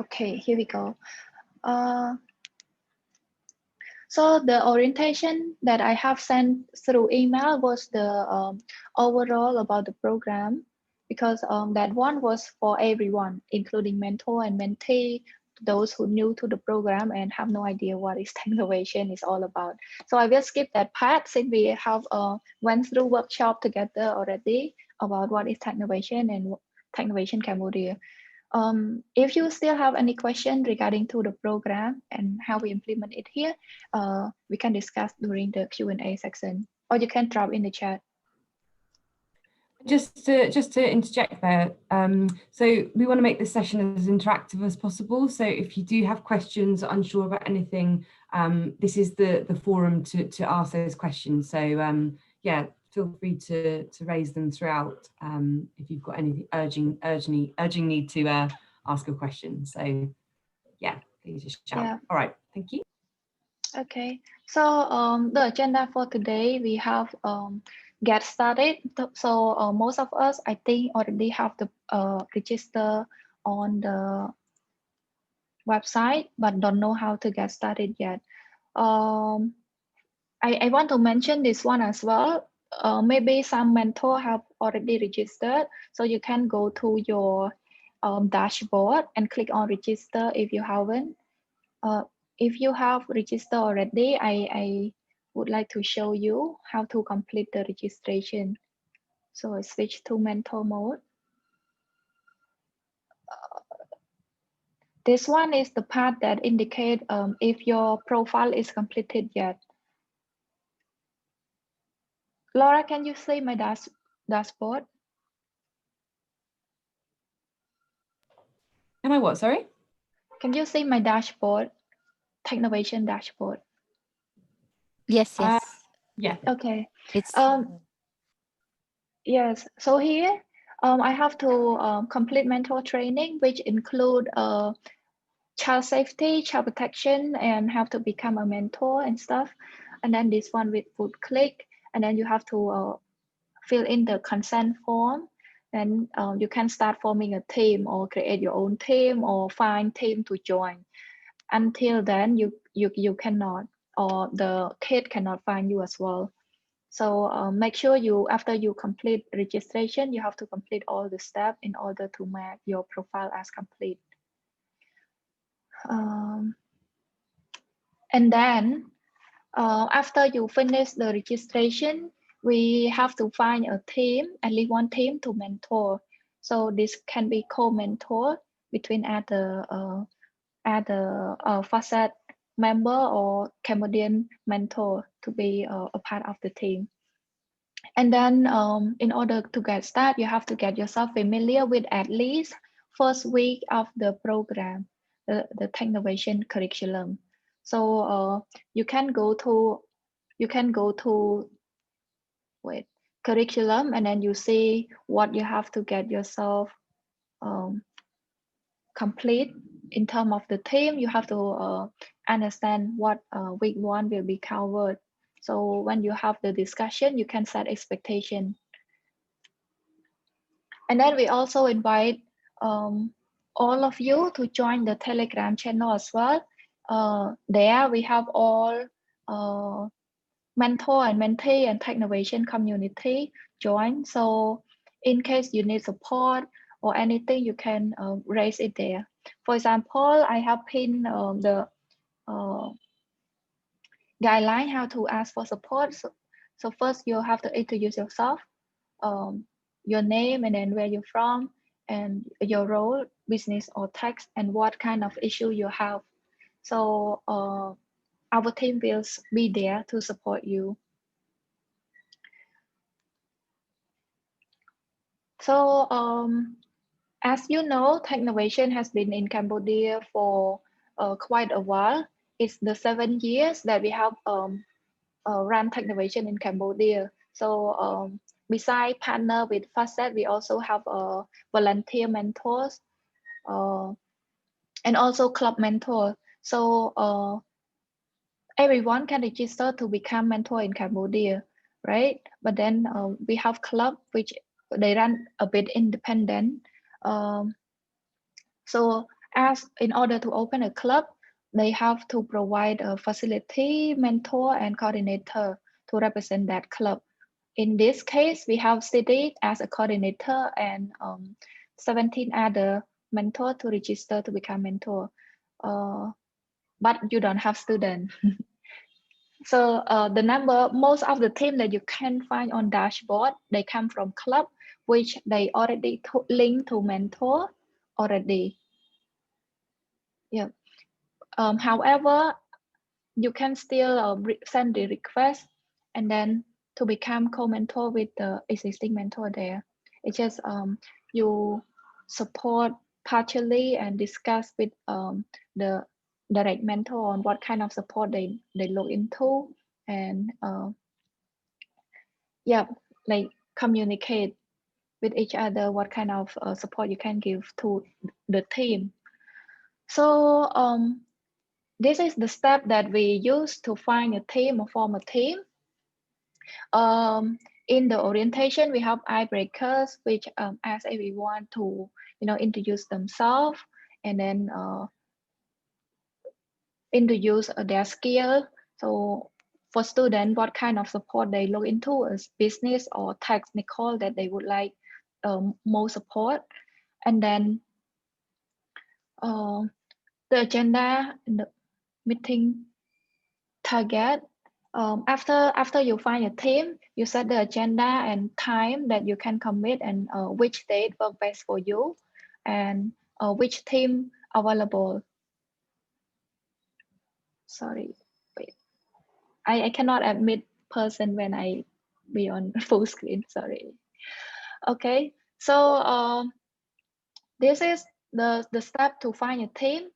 Okay, here we go. So the orientation that I have sent through email was the overall about the program, because that one was for everyone, including mentor and mentee, those who new to the program and have no idea what is Technovation is all about. So I will skip that part since we have went through workshop together already about what is Technovation and Technovation Cambodia. If you still have any question regarding to the program and how we implement it here, we can discuss during the Q&A section, or you can drop in the chat. Just to interject there, so we want to make this session as interactive as possible. So if you do have questions, unsure about anything, this is the forum to ask those questions. So yeah, feel free to raise them throughout if you've got anything urging need to ask a question. So yeah, please just shout. Yeah. All right, thank you. Okay, so the agenda for today, we have get started. So most of us, I think, already have the register on the website, but don't know how to get started yet. I want to mention this one as well. Maybe some mentor have already registered, so you can go to your dashboard and click on register if you haven't. If you have registered already, I would like to show you how to complete the registration. So I switch to mentor mode. This one is the part that indicate if your profile is completed yet. Laura, can you see my dashboard? Am I what, sorry? Can you see my dashboard, Technovation dashboard? Yes, yes. Yeah. Okay. It's yes. So here, I have to complete mentor training, which include child safety, child protection, and how to become a mentor and stuff. And then this one with would click, and then you have to fill in the consent form. And you can start forming a team or create your own team or find team to join. Until then, you cannot, or the kid cannot find you as well. So make sure you, after you complete registration, you have to complete all the steps in order to make your profile as complete. And then after you finish the registration, we have to find a team, at least one team to mentor. So this can be co-mentor between other facet member or Cambodian mentor to be a part of the team. And then in order to get started, you have to get yourself familiar with at least first week of the program, the Technovation curriculum. So you can go to wait, curriculum, and then you see what you have to get yourself complete in terms of the theme. You have to understand what week one will be covered. So when you have the discussion, you can set expectation. And then we also invite all of you to join the Telegram channel as well. There we have all mentor and mentee and Technovation community join. So in case you need support or anything, you can raise it there. For example, I have pinned the guideline how to ask for support. So first you have to introduce yourself, your name, and then where you're from, and your role, business or tax, and what kind of issue you have. So our team will be there to support you. So as you know, Technovation has been in Cambodia for quite a while. It's the 7 years that we have run Technovation in Cambodia. So besides partner with Facet, we also have volunteer mentors and also club mentor. So everyone can register to become mentor in Cambodia, right? But then we have club which they run a bit independent. So as in order to open a club, they have to provide a facility, mentor, and coordinator to represent that club. In this case, we have City as a coordinator and 17 other mentor to register to become mentor. But you don't have student. So the number, most of the team that you can find on dashboard, they come from club, which they already link to mentor already. Yeah. However, you can still send the request and then to become co-mentor with the existing mentor there. It's just you support partially and discuss with the direct mentor on what kind of support they look into, and yeah, like communicate with each other what kind of support you can give to the team. So this is the step that we use to find a team or form a team. In the orientation, we have icebreakers, which ask everyone to, introduce themselves and then introduce their skill. So for students, what kind of support they look into is business or technical that they would like more support. And then the agenda in the meeting target. After you find a team, you set the agenda and time that you can commit and which date work best for you, and which team available. Sorry, wait. I cannot admit person when I be on full screen. Sorry. Okay, so this is the step to find a team.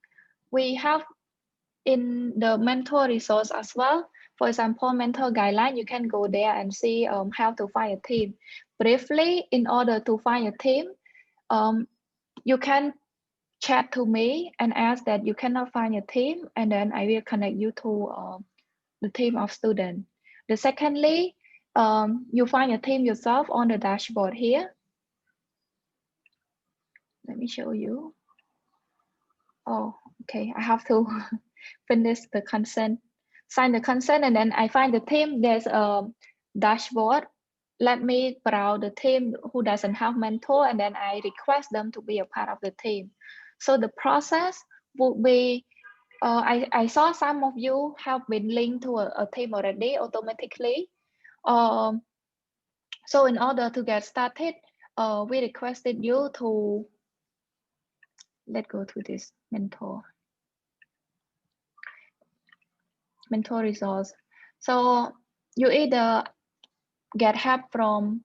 We have in the mentor resource as well. For example, mentor guideline, you can go there and see how to find a team. Briefly, in order to find a team, you can chat to me and ask that you cannot find a team, and then I will connect you to the team of students. The secondly, you find a team yourself on the dashboard here. Let me show you. Oh, okay, I have to finish the consent, sign the consent, and then I find the team. There's a dashboard. Let me browse the team who doesn't have mentor, and then I request them to be a part of the team. So the process would be, I saw some of you have been linked to a team already automatically. Um, so in order to get started, we requested you to, let's go to this mentor resource. So you either get help from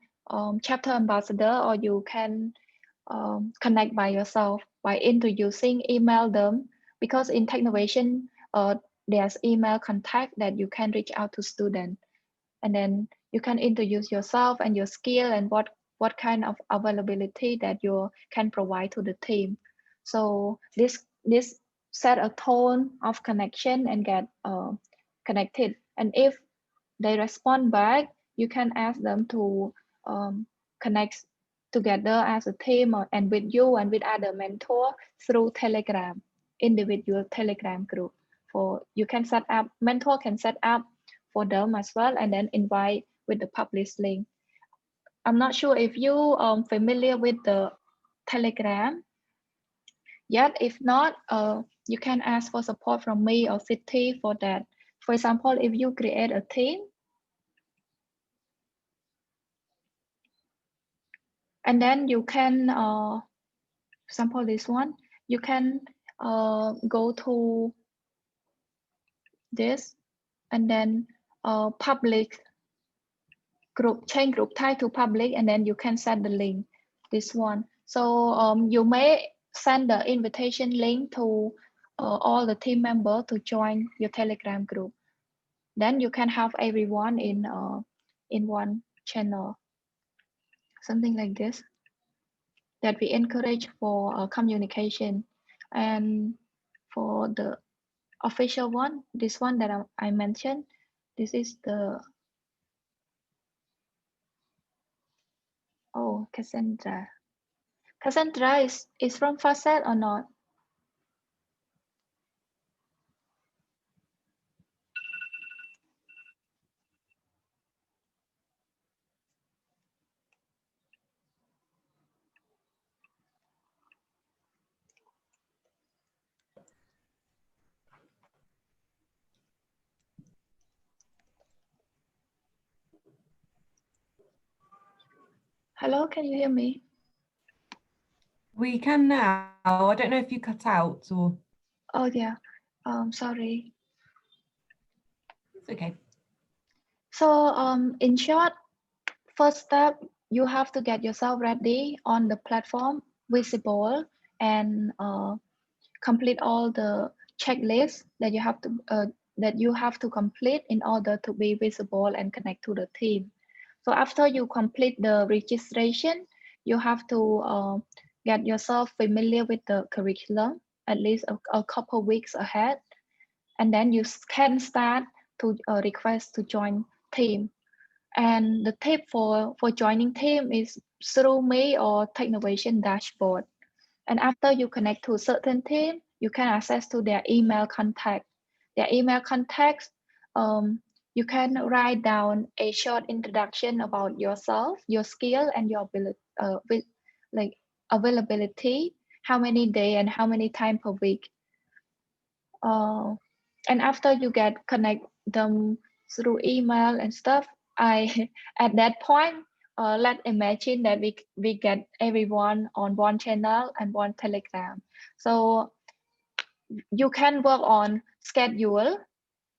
chapter ambassador, or you can connect by yourself by introducing, email them, because in Technovation there's email contact that you can reach out to students, and then you can introduce yourself and your skill and what kind of availability that you can provide to the team. So this set a tone of connection and get connected. And if they respond back, you can ask them to connect together as a team and with you and with other mentor through Telegram, individual Telegram group. For you can set up, mentor can set up for them as well, and then invite with the published link. I'm not sure if you familiar with the Telegram yet. If not, you can ask for support from me or City for that. For example, if you create a team, and then you can, example this one, you can go to this and then public group, change group type to public, and then you can send the link, this one. So you may send the invitation link to all the team members to join your Telegram group. Then you can have everyone in one channel, something like this, that we encourage for communication. And for the official one, this one that I mentioned, this is the, oh, Cassandra. Cassandra is from Facet or not? Hello, can you hear me? We can now. I don't know if you cut out or... Oh yeah, sorry. It's okay. So in short, first step, you have to get yourself ready on the platform, visible, and complete all the checklists that you have to complete in order to be visible and connect to the team. So after you complete the registration, you have to get yourself familiar with the curriculum at least a couple weeks ahead, and then you can start to request to join team. And the tip for joining team is through me or Technovation dashboard. And after you connect to a certain team, you can access to their email contact. Their email contacts, you can write down a short introduction about yourself, your skill, and your ability, like availability, how many day and how many time per week. Uh, and after you get connect them through email and stuff, I at that point, let's imagine that we get everyone on one channel and one Telegram. So you can work on schedule,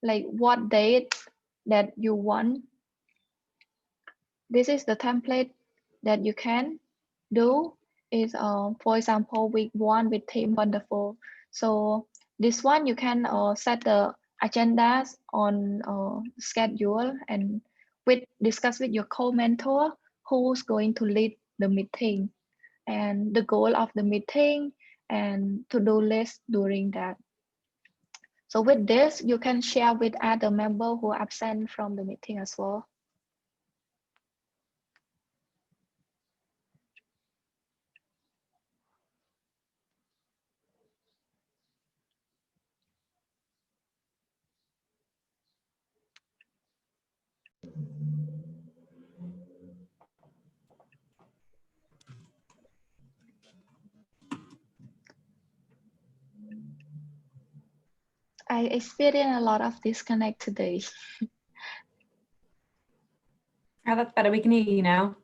like what date that you want. This is the template that you can do is for example week one with team wonderful. So this one you can set the agendas on schedule and with discuss with your co-mentor who's going to lead the meeting and the goal of the meeting and to-do list during that. So with this you can share with other member who are absent from the meeting as well. I experienced a lot of disconnect today. Oh, that's better. We can hear you now.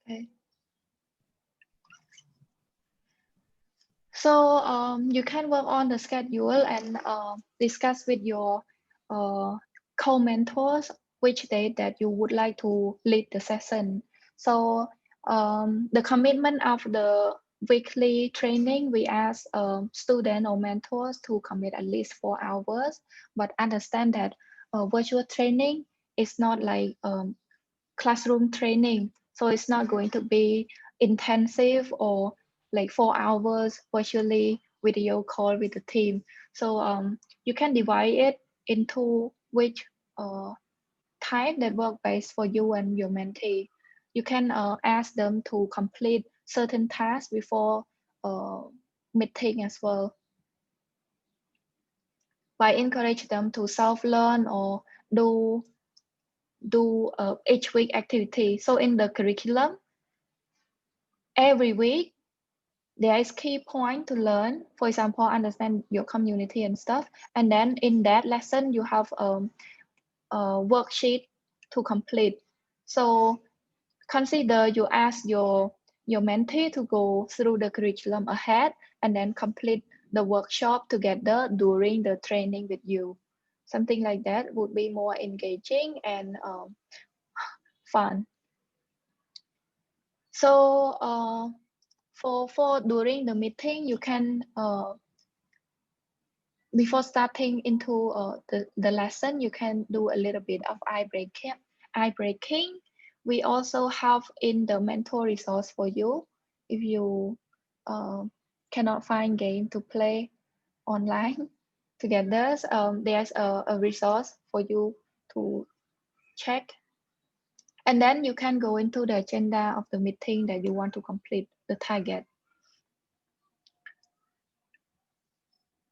Okay. So you can work on the schedule and discuss with your uh, co-mentors which day that you would like to lead the session. So the commitment of the weekly training, we ask students or mentors to commit at least 4 hours, but understand that virtual training is not like classroom training. So it's not going to be intensive or like 4 hours virtually video call with the team. So you can divide it into which time that work best for you and your mentee. You can ask them to complete certain tasks before uh, meeting as well by encourage them to self-learn or do each week activity. So in the curriculum, every week there is key point to learn, for example understand your community and stuff, and then in that lesson you have a worksheet to complete. So consider you ask your mentee to go through the curriculum ahead and then complete the workshop together during the training with you. Something like that would be more engaging and fun. So for during the meeting, you can before starting into the lesson, you can do a little bit of eye breaking. Eye breaking. We also have in the mentor resource for you if you uh, cannot find game to play online together. There's a resource for you to check, and then you can go into the agenda of the meeting that you want to complete the target.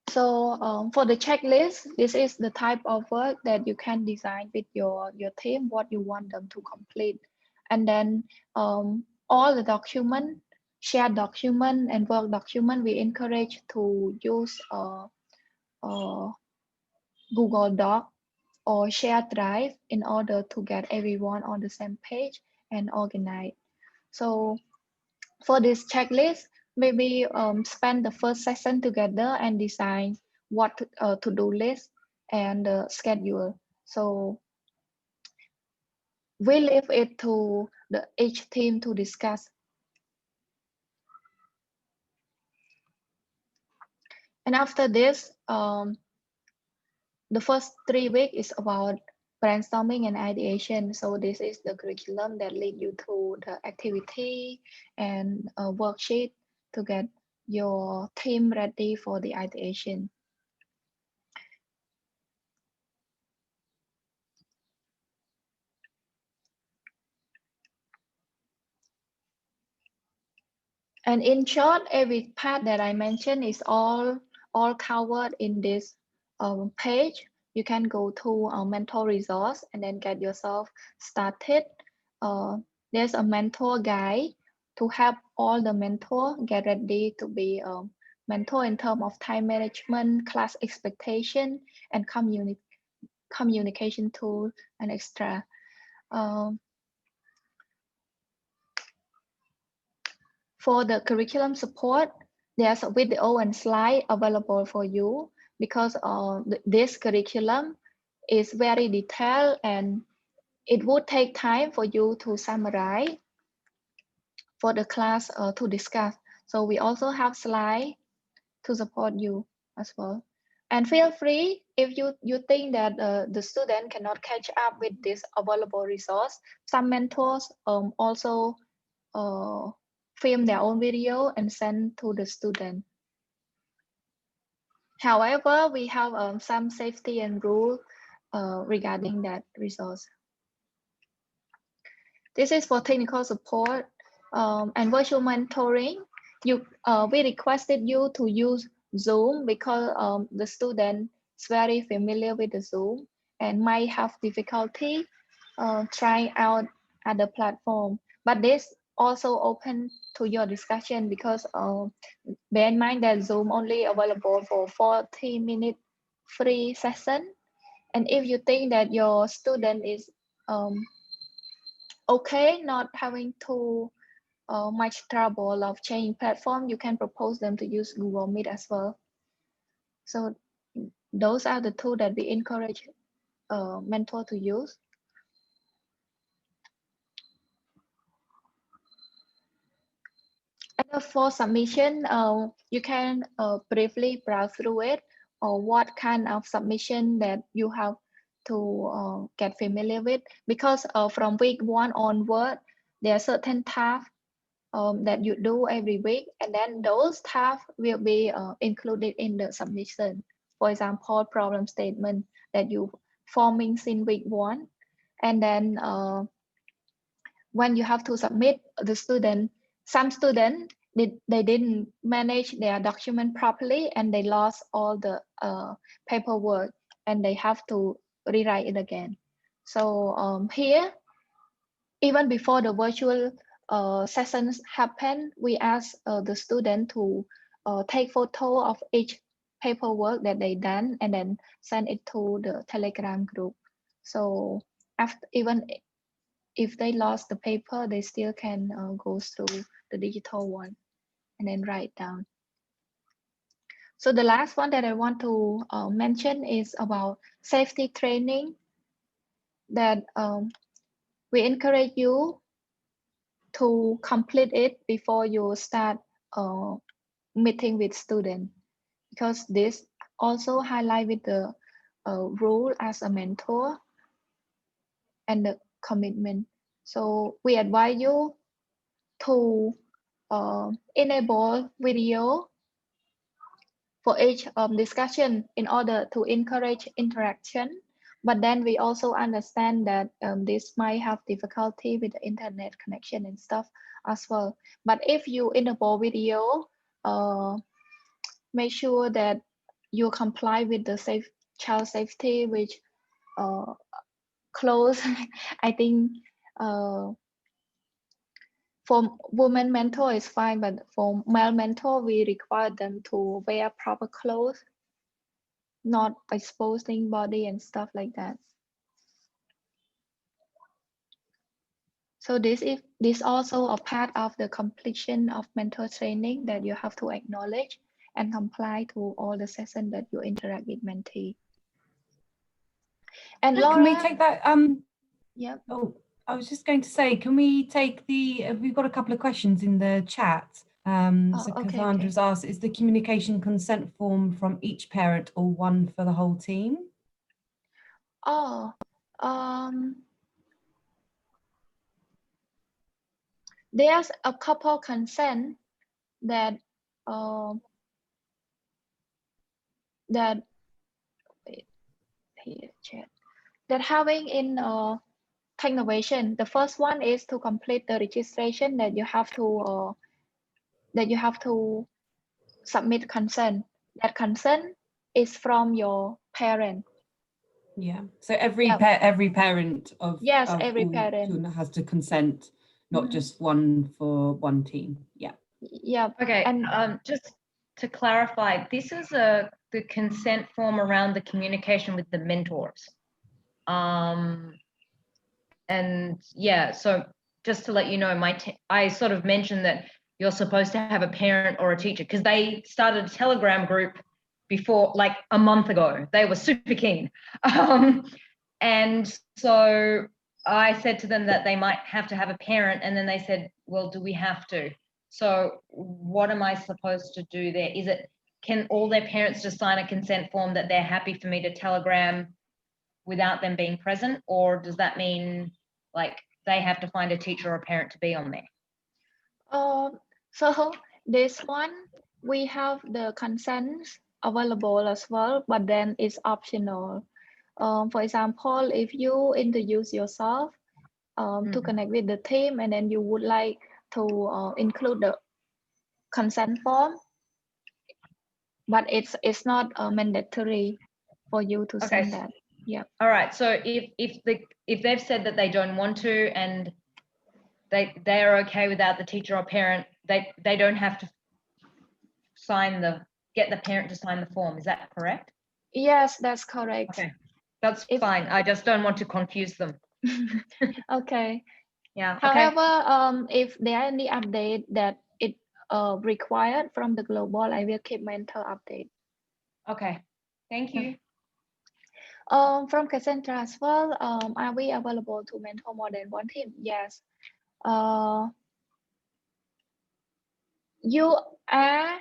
So for the checklist, this is the type of work that you can design with your team, what you want them to complete. And then all the document, shared document and work document, we encourage to use Google Doc or shared drive in order to get everyone on the same page and organize. So for this checklist, maybe spend the first session together and design what to-do list and schedule. So we leave it to each team to discuss. And after this, the first 3 weeks is about brainstorming and ideation. So this is the curriculum that lead you to the activity and a worksheet to get your team ready for the ideation. And in short, every part that I mentioned is all covered in this page. You can go to our mentor resource and then get yourself started. There's a mentor guide to help all the mentor get ready to be a mentor in terms of time management, class expectation, and communication tool and extra. For the curriculum support, there's a video and slide available for you because this curriculum is very detailed and it would take time for you to summarize for the class to discuss. So we also have slide to support you as well. And feel free if you think that the student cannot catch up with this available resource. Some mentors also film their own video and send to the student. However, we have some safety and rule regarding that resource. This is for technical support and virtual mentoring. We requested you to use Zoom because the student is very familiar with the Zoom and might have difficulty trying out other platform. But this also open to your discussion because bear in mind that Zoom only available for 40-minute free session. And if you think that your student is okay, not having too much trouble of changing platform, you can propose them to use Google Meet as well. So those are the tools that we encourage mentor to use. And for submission, you can briefly browse through it or what kind of submission that you have to get familiar with. Because from week 1 onward, there are certain tasks that you do every week, and then those tasks will be included in the submission. For example, problem statement that you forming since week 1, and then when you have to submit the student, some student they didn't manage their document properly and they lost all the paperwork and they have to rewrite it again. So here, even before the virtual sessions happen, we ask the student to take photo of each paperwork that they done and then send it to the Telegram group. So after, even if they lost the paper, they still can go through the digital one and then write down. So the last one that I want to mention is about safety training that we encourage you to complete it before you start meeting with students, because this also highlight with the role as a mentor and the commitment. So we advise you to enable video for each discussion in order to encourage interaction. But then we also understand that this might have difficulty with the internet connection and stuff as well. But if you enable video, make sure that you comply with the child safety, which close. I think for women mentor is fine, but for male mentor, we require them to wear proper clothes, not exposing body and stuff like that. So this also a part of the completion of mentor training that you have to acknowledge and comply to all the sessions that you interact with mentee. And Can Laura, we take that? yeah. Oh, I was just going to say, can we take the? We've got a couple of questions in the chat. So Okay, Cassandra's asked, is the communication consent form from each parent or one for the whole team? Oh, there's a couple consent that that wait, here, chat, that having in Technovation. The first one is to complete the registration that you have to submit consent. That consent is from your parent. Yeah. So every Yeah. every parent of Yes, of every all parent. children has to consent, not Mhm. just one for one team. Yeah. Yeah. Okay. And Just to clarify, this is the consent form around the communication with the mentors. And yeah, so just to let you know, I sort of mentioned that you're supposed to have a parent or a teacher because they started a Telegram group before, like a month ago. They were super keen. And so I said to them that they might have to have a parent, and then they said, well, do we have to? So what am I supposed to do there? Can all their parents just sign a consent form that they're happy for me to Telegram without them being present? Or does that mean like they have to find a teacher or a parent to be on there? so this one, we have the consents available as well, but then it's optional. For example, if you introduce yourself to connect with the team, and then you would like to include the consent form, but it's not mandatory for you to send that. Yeah. All right. So if they've said that they don't want to, and they are okay without the teacher or parent, they don't have to get the parent to sign the form. Is that correct? Yes, that's correct. Okay, that's fine. I just don't want to confuse them. Okay. Yeah. However, if there are any update that it required from the global, I will keep mentor update. Okay. Thank you. From Cassandra as well, are we available to mentor more than one team? Yes. You are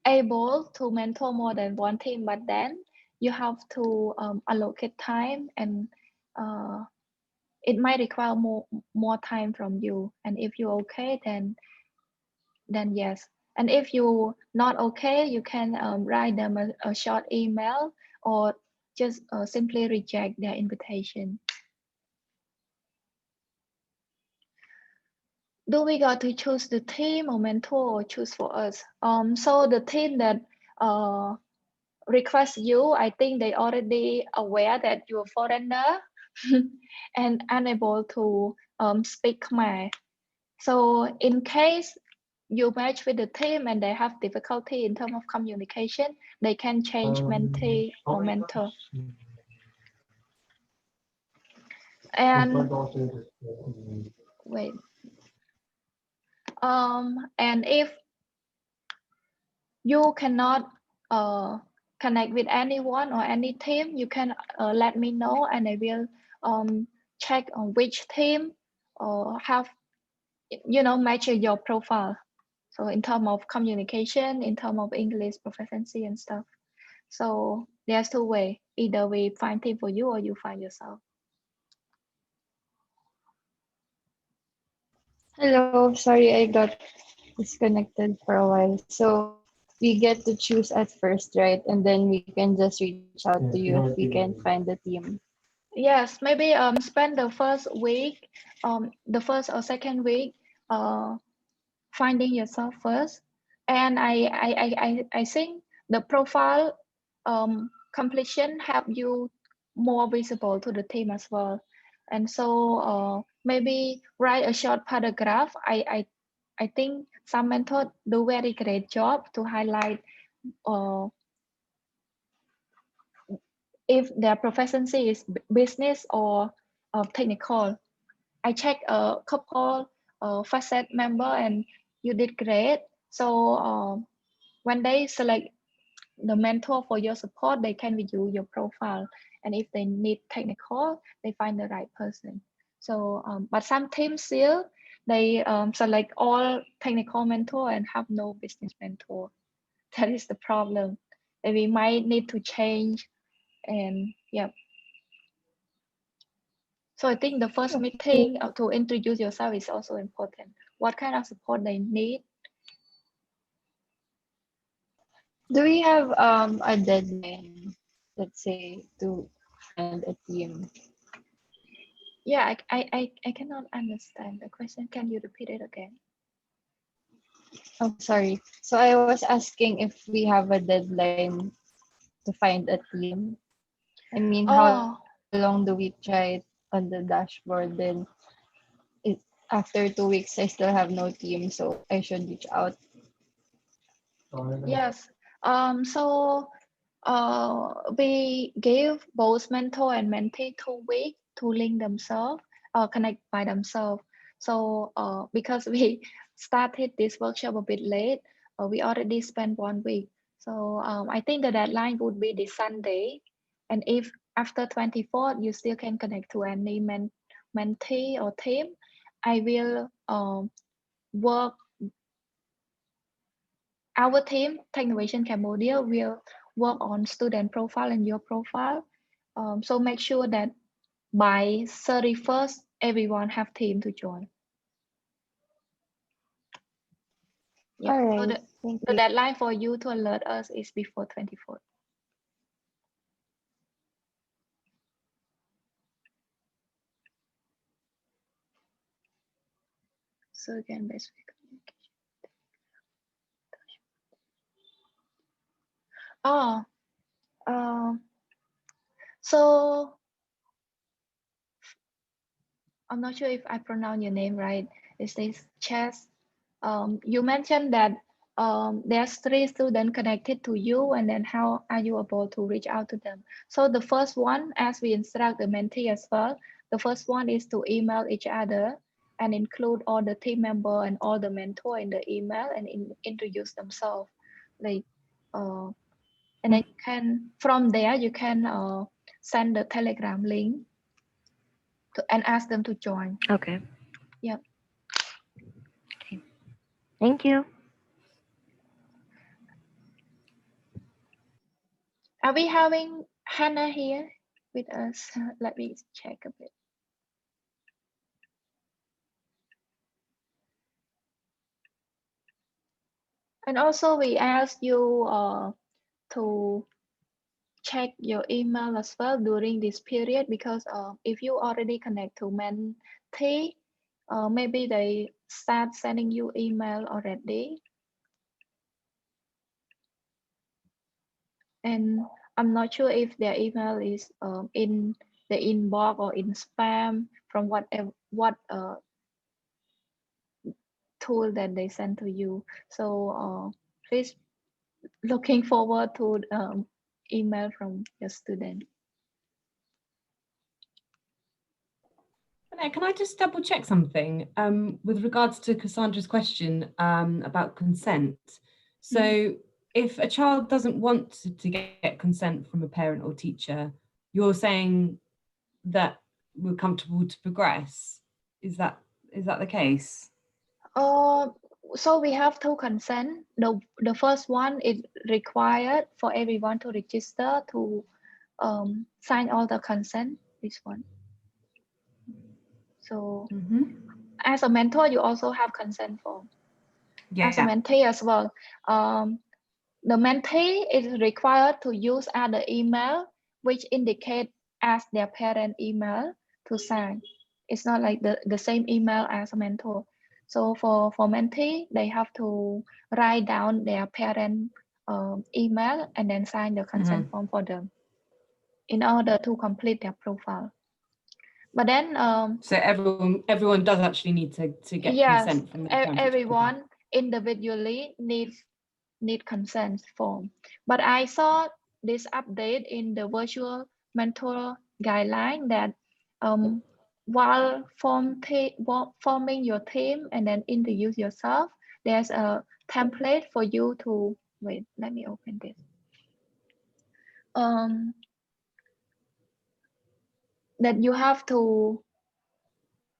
able to mentor more than one team, but then you have to allocate time, and it might require more time from you. And if you're okay, then yes. And if you not okay, you can write them a short email, or just simply reject their invitation. Do we got to choose the team or mentor, or choose for us? So the team that request you, I think they already aware that you're foreigner and unable to speak Khmer. So in case you match with the team and they have difficulty in terms of communication, they can change mentee or mentor. And wait, and if you cannot connect with anyone or any team, you can let me know, and I will check on which team have match your profile. So in terms of communication, in terms of English proficiency and stuff. So there's two ways. Either we find team for you, or you find yourself. Hello, sorry I got disconnected for a while. So we get to choose at first, right? And then we can just reach out to you if we can find the team. Yes, maybe spend the first week, the first or second week, finding yourself first. And I think the profile completion help you more visible to the team as well. And so maybe write a short paragraph. I think some mentors do very great job to highlight if their proficiency is business or technical. I checked a couple facet member and you did great. So when they select the mentor for your support, they can review your profile. And if they need technical, they find the right person. So, but some teams still, they select all technical mentor and have no business mentor. That is the problem. And we might need to change and yeah. So I think the first meeting to introduce yourself is also important. What kind of support they need. Do we have a deadline, let's say, to find a team? Yeah, I cannot understand the question. Can you repeat it again? Oh, sorry. So I was asking if we have a deadline to find a team. I mean, Oh, how long do we try it on the dashboard? Then it, after 2 weeks, I still have no team, so I should reach out. yes. So we give both mentor and mentee 2 weeks to link themselves, connect by themselves. So because we started this workshop a bit late, we already spent 1 week. So I think the deadline would be this Sunday. And if after 24th, you still can connect to any mentee or team, I will work. Our team, Technovation Cambodia, will work on student profile and your profile. So make sure that by 31st, everyone have team to join. Yeah. All So right. Thank the you. deadline for you to alert us is before 24th. So again, best communication. Oh, so I'm not sure if I pronounce your name right. It says Chess. You mentioned that there's 3 students connected to you, and then how are you able to reach out to them? So the first one, as we instruct the mentee as well, the first one is to email each other and include all the team member and all the mentor in the email and introduce themselves. Like, and then you can from there you can send the Telegram link and ask them to join. Okay. Yeah. Thank you. Are we having Hannah here with us? Let me check a bit. And also we ask you to check your email as well during this period because if you already connect to Mentee, maybe they start sending you email already. And I'm not sure if their email is in the inbox or in spam from what tool that they send to you. So please looking forward to email from your student. Can I just double check something with regards to Cassandra's question about consent? So if a child doesn't want to get consent from a parent or teacher, you're saying that we're comfortable to progress. Is that the case? So we have 2 consent. The first one is required for everyone to register to sign all the consent. This one. So as a mentor, you also have consent form. Yeah. As a mentee as well. The mentee is required to use other email which indicate as their parent email to sign. It's not like the same email as a mentor. So for mentee, they have to write down their parent email and then sign the consent form for them in order to complete their profile. But then so everyone does actually need to get yes, consent from their parents. everyone individually need consent form. But I saw this update in the virtual mentor guideline that while forming your team and then introduce yourself, there's a template for you to, wait, let me open this. That you have to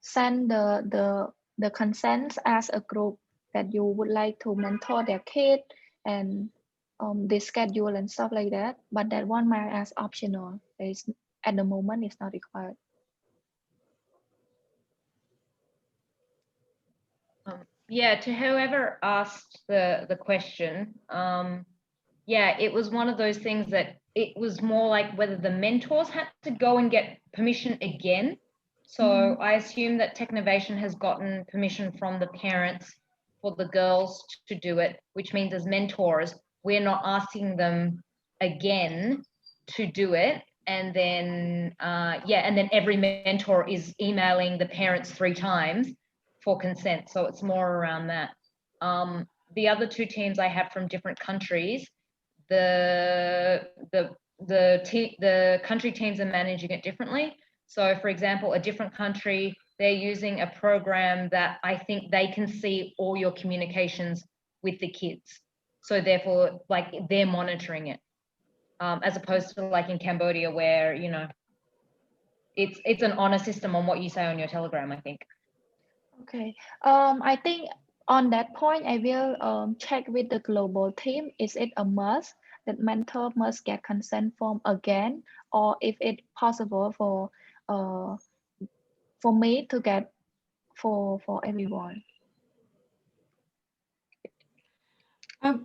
send the consents as a group that you would like to mentor their kid and the schedule and stuff like that. But that one might as optional. It's, at the moment, it's not required. Yeah, to whoever asked the question, yeah, it was one of those things that it was more like whether the mentors had to go and get permission again. So I assume that Technovation has gotten permission from the parents for the girls to do it, which means as mentors, we're not asking them again to do it. And then, yeah, and then every mentor is emailing the parents 3 times for consent. So it's more around that. The other 2 teams I have from different countries, the country teams are managing it differently. So for example, a different country, they're using a program that I think they can see all your communications with the kids. So therefore, like they're monitoring it, as opposed to like in Cambodia where, you know, it's an honor system on what you say on your Telegram, I think. Okay. I think on that point, I will check with the global team. Is it a must that mentor must get consent form again, or if it's possible for me to get for everyone?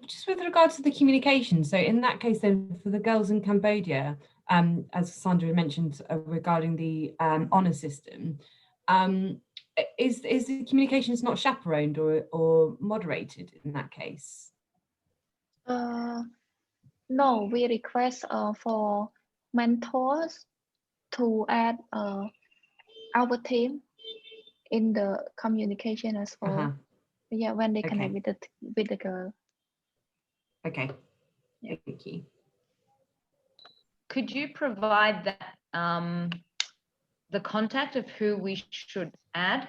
Just with regards to the communication, so in that case then for the girls in Cambodia, as Sandra mentioned regarding the honour system, is the communications not chaperoned or moderated in that case? No, we request for mentors to add our team in the communication as well. Yeah, when they connect with the girl. Okay, thank you. Could you provide that the contact of who we should add?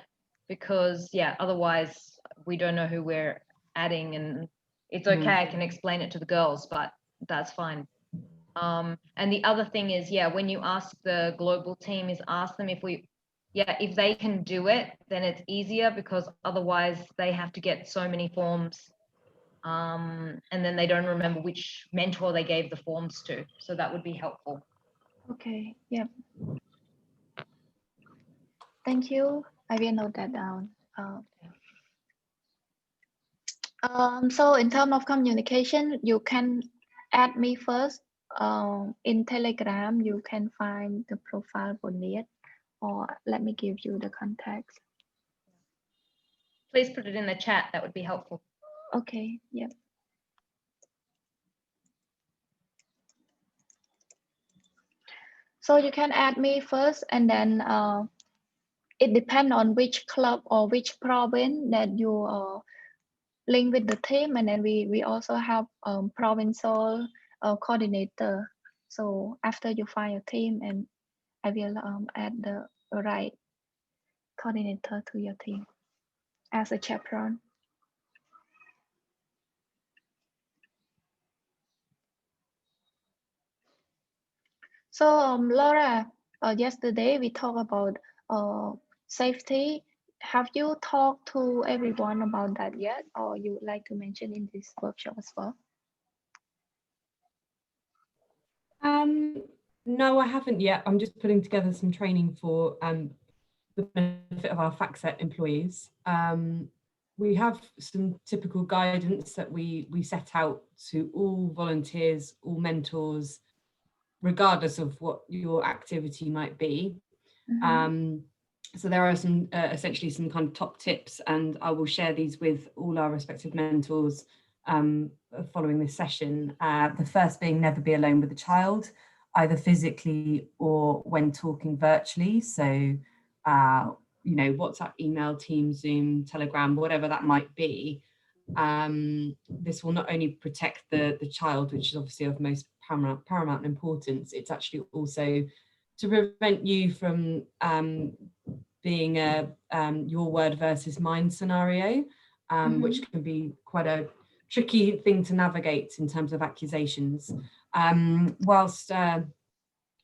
Because yeah, otherwise we don't know who we're adding, and it's okay, I can explain it to the girls, but that's fine. And the other thing is, yeah, when you ask the global team, is ask them if they can do it, then it's easier, because otherwise they have to get so many forms, and then they don't remember which mentor they gave the forms to. So that would be helpful. Okay, yeah. Thank you. I will note that down. So in terms of communication, you can add me first. In Telegram, you can find the profile for it, or let me give you the context. Please put it in the chat. That would be helpful. Okay, yeah. So you can add me first, and then it depends on which club or which province that you link with the team, and then we also have provincial coordinator. So after you find a team, and I will add the right coordinator to your team as a chaperone. So Laura, yesterday we talked about safety. Have you talked to everyone about that yet, or you would like to mention in this workshop as well? No, I haven't yet. I'm just putting together some training for the benefit of our FactSet employees. We have some typical guidance that we set out to all volunteers, all mentors, regardless of what your activity might be. So there are some essentially some kind of top tips, and I will share these with all our respective mentors following this session. The first being never be alone with a child, either physically or when talking virtually. So you know, WhatsApp, email, Teams, Zoom, Telegram, whatever that might be. This will not only protect the child, which is obviously of most paramount importance, it's actually also to prevent you from being a your word versus mine scenario, which can be quite a tricky thing to navigate in terms of accusations. Whilst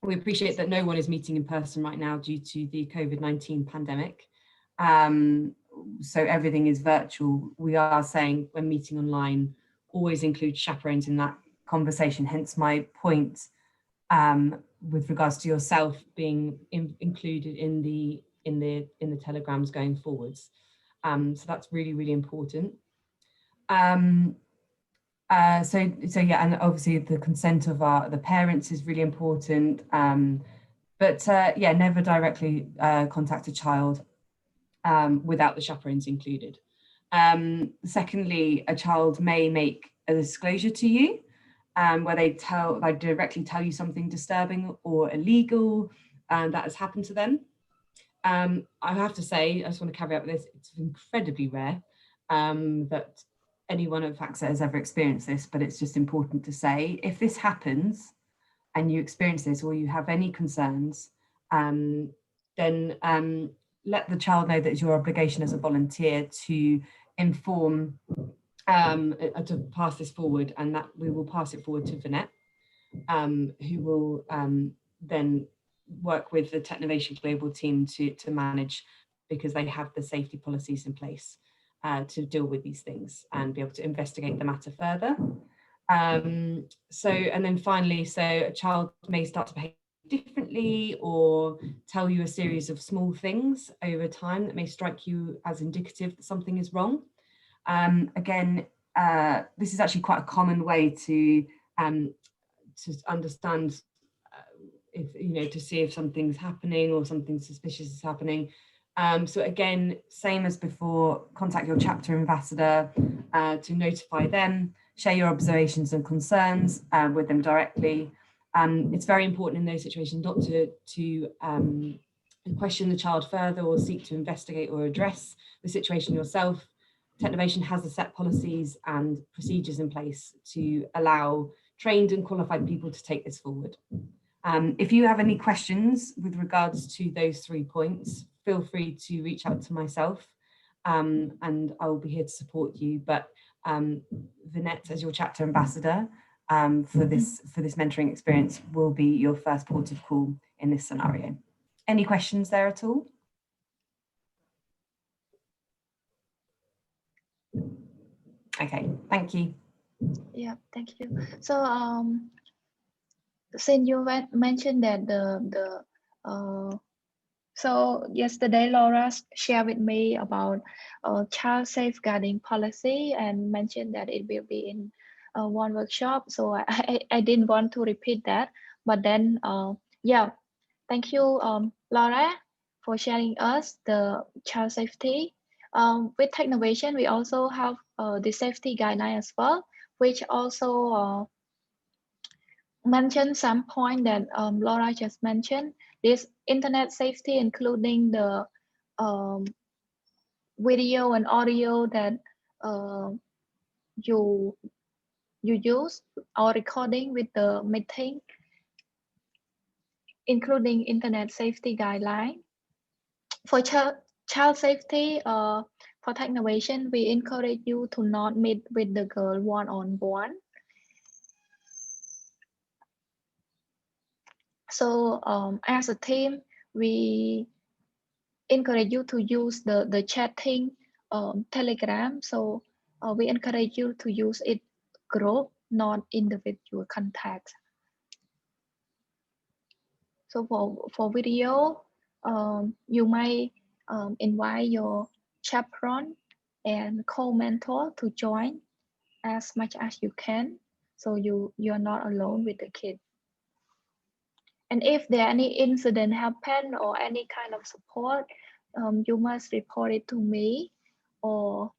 we appreciate that no one is meeting in person right now due to the COVID-19 pandemic, so everything is virtual, we are saying when meeting online, always include chaperones in that conversation, hence my point with regards to yourself being included in the telegrams going forwards. So that's really, really important. So yeah, and obviously the consent of the parents is really important. But yeah, never directly contact a child without the chaperones included. Secondly, a child may make a disclosure to you where they directly tell you something disturbing or illegal that has happened to them. I have to say, I just want to caveat with this, it's incredibly rare that anyone at FACSA has ever experienced this, but it's just important to say, if this happens and you experience this or you have any concerns, then let the child know that it's your obligation as a volunteer to inform, to pass this forward, and that we will pass it forward to Vinette, who will then work with the Technovation Global team to manage, because they have the safety policies in place to deal with these things and be able to investigate the matter further. And then finally, so a child may start to behave differently or tell you a series of small things over time that may strike you as indicative that something is wrong. Again, this is actually quite a common way to understand if, you know, to see if something's happening or something suspicious is happening. So again, same as before, contact your chapter ambassador to notify them, share your observations and concerns with them directly. It's very important in those situations not to question the child further or seek to investigate or address the situation yourself. Technovation has the set policies and procedures in place to allow trained and qualified people to take this forward. If you have any questions with regards to those 3 points, feel free to reach out to myself and I will be here to support you. But Vinette, as your chapter ambassador for this mentoring experience, will be your first port of call in this scenario. Any questions there at all? Okay, thank you. Yeah, thank you. So since you mentioned that so yesterday Laura shared with me about child safeguarding policy and mentioned that it will be in one workshop. So I didn't want to repeat that, but then yeah, thank you Laura for sharing us the child safety. With Technovation, we also have the safety guideline as well, which also mention some point that Laura just mentioned. This internet safety, including the video and audio that you use or recording with the meeting, including internet safety guideline. For child safety, for Technovation, we encourage you to not meet with the girl one-on-one. So as a team, we encourage you to use the chatting Telegram. So we encourage you to use it group, not individual contacts. So for video, you might invite your chaperone and co-mentor to join as much as you can, so you're not alone with the kid. And if there any incident happen or any kind of support, you must report it to me, or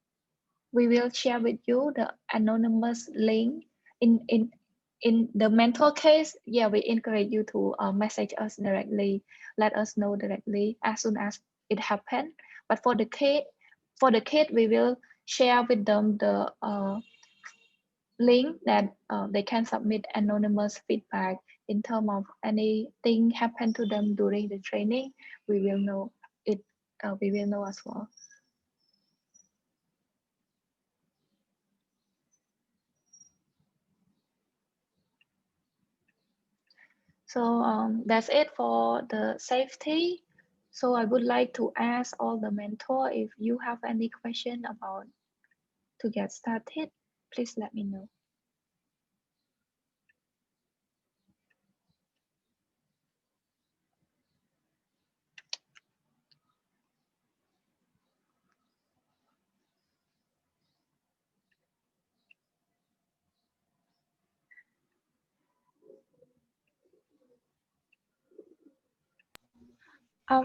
we will share with you the anonymous link. In the mental case, yeah, we encourage you to message us directly, let us know directly as soon as it happens. But for the kid, we will share with them the link that they can submit anonymous feedback in terms of anything happened to them during the training. We will know it we will know as well. So that's it for the safety. So I would like to ask all the mentor, if you have any question about to get started, please let me know.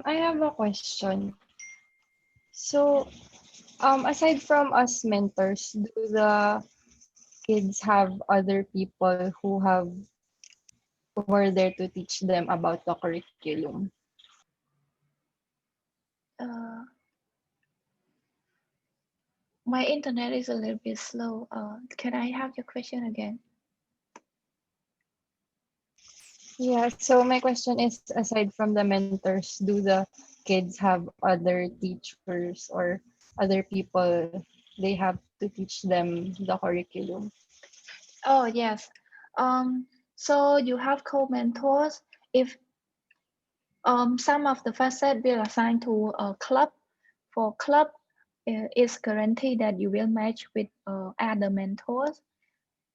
I have a question. So, aside from us mentors, do the kids have other people who are there to teach them about the curriculum? Uh, my internet is a little bit slow. Can I have your question again? Yeah, so my question is, aside from the mentors, do the kids have other teachers or other people they have to teach them the curriculum? Oh, yes. So you have co-mentors. If some of the facet will assign to a club. For club, it's guaranteed that you will match with other mentors.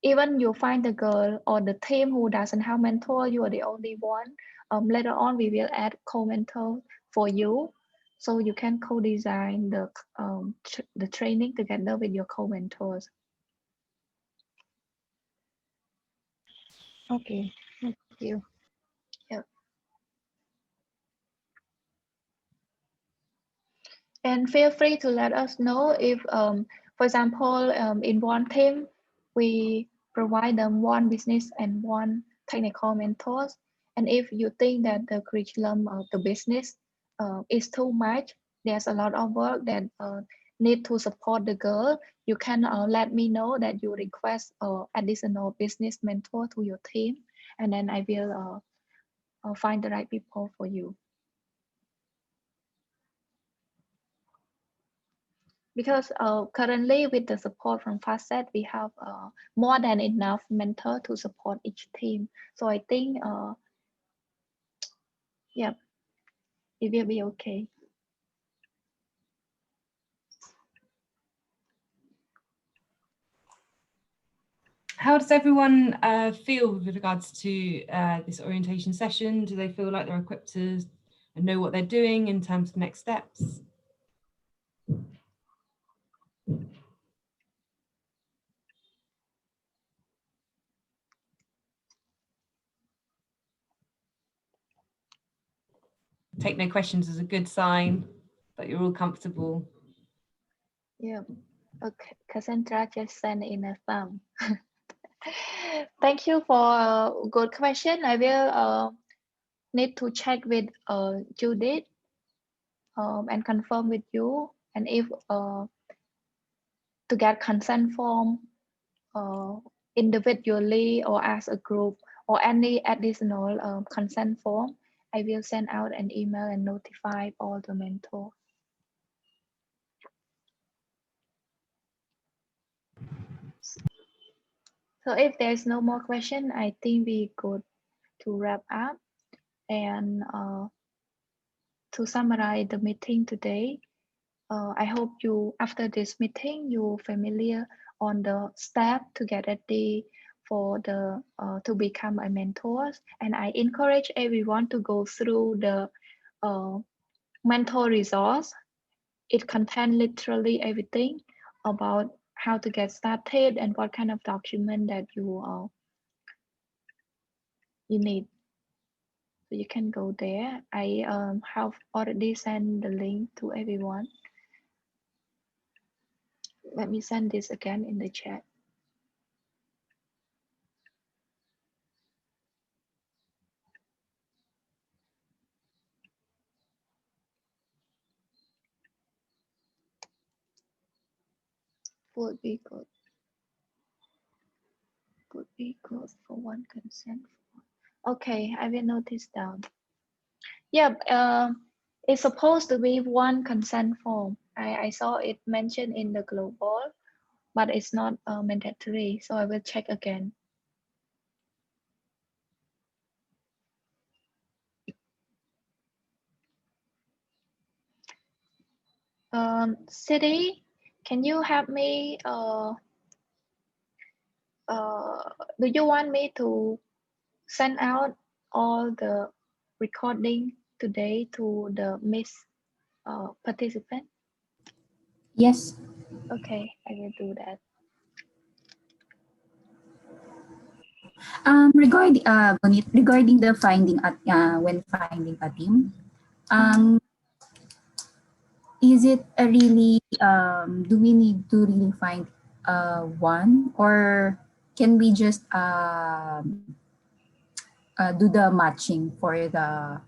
Even you find the girl or the team who doesn't have mentor, you are the only one. Later on, we will add co-mentor for you, so you can co-design the training together with your co-mentors. Okay, thank you. Yeah. And feel free to let us know if, for example, in one team, we provide them one business and one technical mentors. And if you think that the curriculum of the business is too much, there's a lot of work that need to support the girl, you can let me know that you request additional business mentor to your team, and then I will find the right people for you. Because currently with the support from Facet, we have more than enough mentor to support each team. So I think, yeah, it will be okay. How does everyone feel with regards to this orientation session? Do they feel like they're equipped to know what they're doing in terms of next steps? Take no questions is a good sign that you're all comfortable. Yeah, okay. Cassandra just sent in a thumb. Thank you for a good question. I will need to check with Judith and confirm with you. And if to get consent form uh, individually or as a group, or any additional consent form, I will send out an email and notify all the mentors. So if there's no more question, I think we good to wrap up. And to summarize the meeting today, I hope you, after this meeting, you familiar on the step to get ready for the to become a mentor. And I encourage everyone to go through the uh, mentor resource. It contains literally everything about how to get started and what kind of document that you need. So you can go there. I have already sent the link to everyone. Let me send this again in the chat. Would be good. Would be good for one consent form. Okay, I will note this down. Yeah. It's supposed to be one consent form. I saw it mentioned in the global, but it's not mandatory. So I will check again. City, can you help me? Do you want me to send out all the recording today to the Miss participant? Yes. Okay, I will do that. Regarding the finding at when finding a team, um, is it a really do we need to really find one, or can we just do the matching for the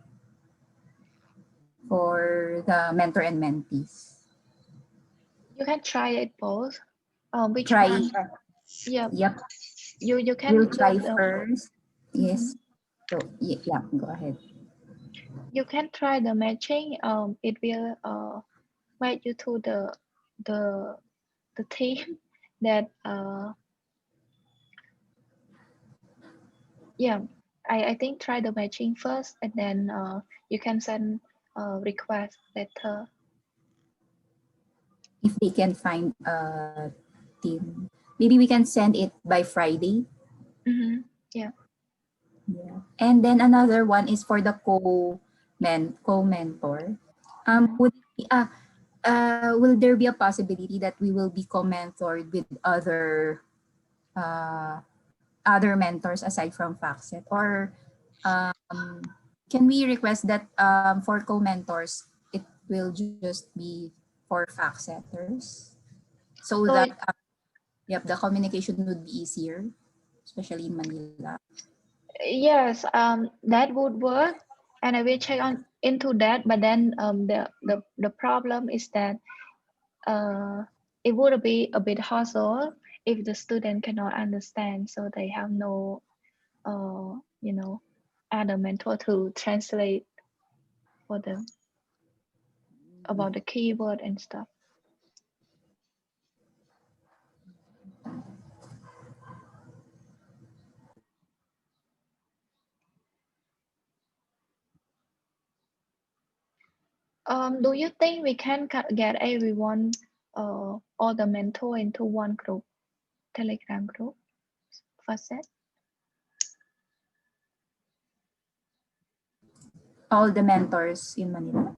mentor and mentees? You can try it both. Which Try. one? Yeah, Yep. you can We'll do try the. first. Yes. Mhm. So yeah, go ahead. You can try the matching. It will match you to the the team that yeah. I think try the matching first, and then you can send a request later. If they can find a team, maybe we can send it by Friday. Yeah. Yeah. And then another one is for the co-mentor. Would it be, will there be a possibility that we will be co-mentored with uh, other mentors aside from FactSet? Or can we request that for co-mentors, it will just be for FactSetters so So that it, yep, the communication would be easier, especially in Manila. yes, that would work, and I will check on into that. But then the problem is that it would be a bit hassle if the student cannot understand, so they have no you know other mentor to translate for them about the keyword and stuff. Do you think we can get everyone, all the mentor into one group, Telegram group, facet? All the mentors in Manila.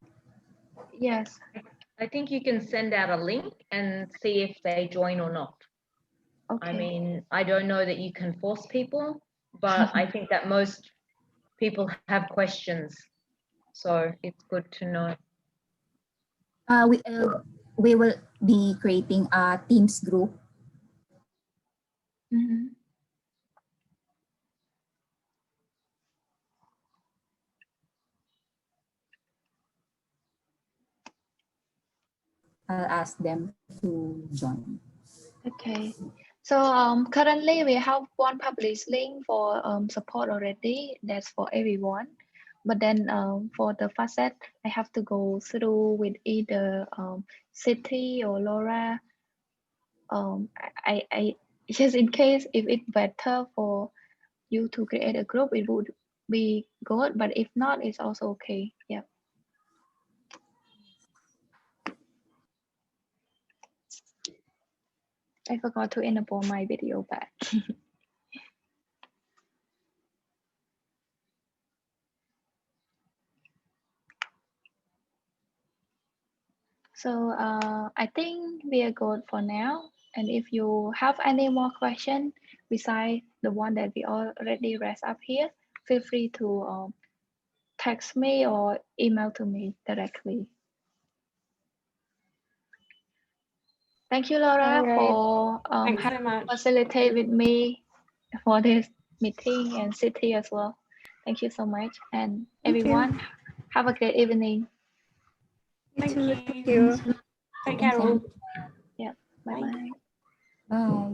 Yes. I think you can send out a link and see if they join or not. Okay. I mean, I don't know that you can force people, but I think that most people have questions. So it's good to know. We will be creating a Teams group. Mhm. I'll ask them to join. Okay. So currently we have one published link for support already. That's for everyone. But then for the facet, I have to go through with either City or Laura. I just in case if it's better for you to create a group, it would be good. But if not, it's also okay. Yeah. I forgot to enable my video back. So I think we are good for now. And if you have any more questions besides the one that we already raised up here, feel free to text me or email to me directly. Thank you, Laura, All right. for Thanks so much. facilitate with me for this meeting, and City as well. Thank you so much. And Thank you. everyone, have a great evening. Thank You too. you. Thank you. Take Thanks, care all. Yeah, Bye. bye-bye. Bye.